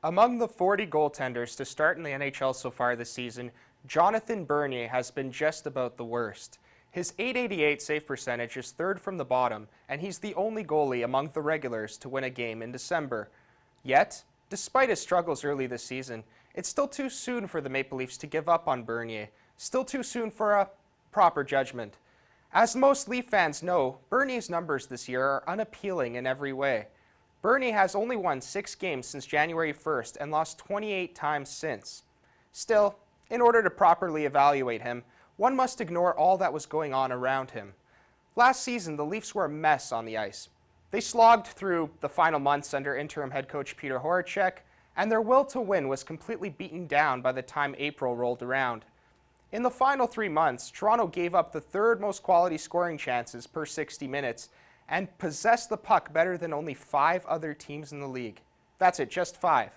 Among the 40 goaltenders to start in the NHL so far this season, Jonathan Bernier has been just about the worst. His .888 save percentage is third from the bottom, and he's the only goalie among the regulars to win a game in December. Yet, despite his struggles early this season, it's still too soon for the Maple Leafs to give up on Bernier, still too soon for a proper judgment. As most Leaf fans know, Bernier's numbers this year are unappealing in every way. Bernier has only won 6 games since January 1st and lost 28 times since. Still, in order to properly evaluate him, one must ignore all that was going on around him. Last season, the Leafs were a mess on the ice. They slogged through the final months under interim head coach Peter Horachek, and their will to win was completely beaten down by the time April rolled around. In the final 3 months, Toronto gave up the third most quality scoring chances per 60 minutes and possessed the puck better than only 5 other teams in the league. That's it, just 5.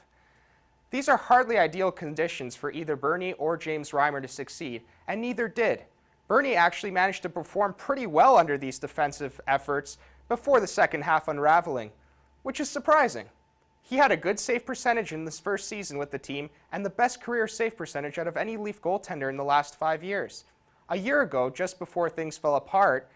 These are hardly ideal conditions for either Bernier or James Reimer to succeed, and neither did. Bernier actually managed to perform pretty well under these defensive efforts before the second half unraveling, which is surprising. He had a good save percentage in this first season with the team and the best career save percentage out of any Leaf goaltender in the last 5 years. A year ago, just before things fell apart,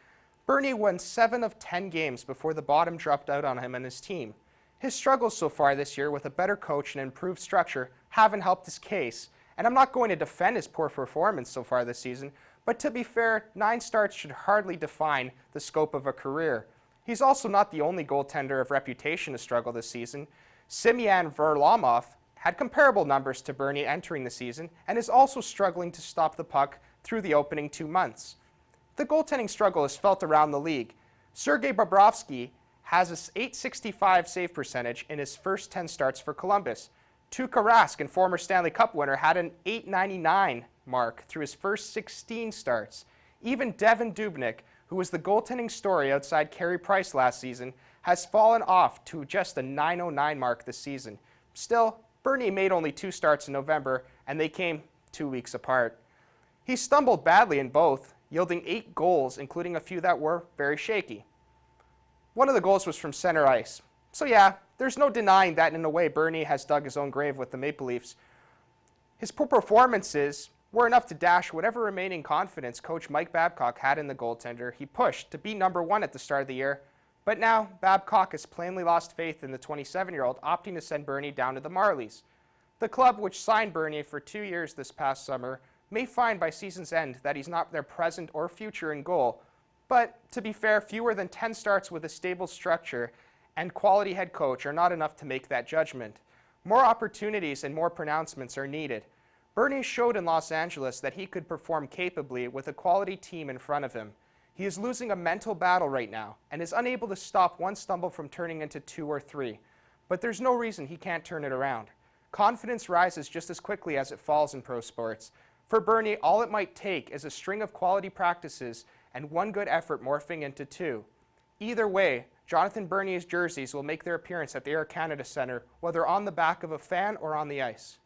Bernier won 7 of 10 games before the bottom dropped out on him and his team. His struggles so far this year with a better coach and improved structure haven't helped his case, and I'm not going to defend his poor performance so far this season, but to be fair, 9 starts should hardly define the scope of a career. He's also not the only goaltender of reputation to struggle this season. Semyon Varlamov had comparable numbers to Bernier entering the season and is also struggling to stop the puck through the opening 2 months. The goaltending struggle is felt around the league. Sergei Bobrovsky has a .865 save percentage in his first 10 starts for Columbus. Tuukka Rask, and former Stanley Cup winner, had an .899 mark through his first 16 starts. Even Devan Dubnyk, who was the goaltending story outside Carey Price last season, has fallen off to just a .909 mark this season. Still, Bernier made only 2 starts in November, and they came 2 weeks apart. He stumbled badly in both, yielding 8 goals, including a few that were very shaky. One of the goals was from center ice. So yeah, there's no denying that in a way Bernier has dug his own grave with the Maple Leafs. His poor performances were enough to dash whatever remaining confidence coach Mike Babcock had in the goaltender he pushed to be number 1 at the start of the year. But now, Babcock has plainly lost faith in the 27-year-old, opting to send Bernier down to the Marlies. The club, which signed Bernier for 2 years this past summer, may find by season's end that he's not their present or future in goal. But, to be fair, fewer than 10 starts with a stable structure and quality head coach are not enough to make that judgment. More opportunities and more pronouncements are needed. Bernier showed in Los Angeles that he could perform capably with a quality team in front of him. He is losing a mental battle right now and is unable to stop one stumble from turning into 2 or 3. But there's no reason he can't turn it around. Confidence rises just as quickly as it falls in pro sports. For Bernier, all it might take is a string of quality practices and 1 good effort morphing into 2. Either way, Jonathan Bernier's jerseys will make their appearance at the Air Canada Centre, whether on the back of a fan or on the ice.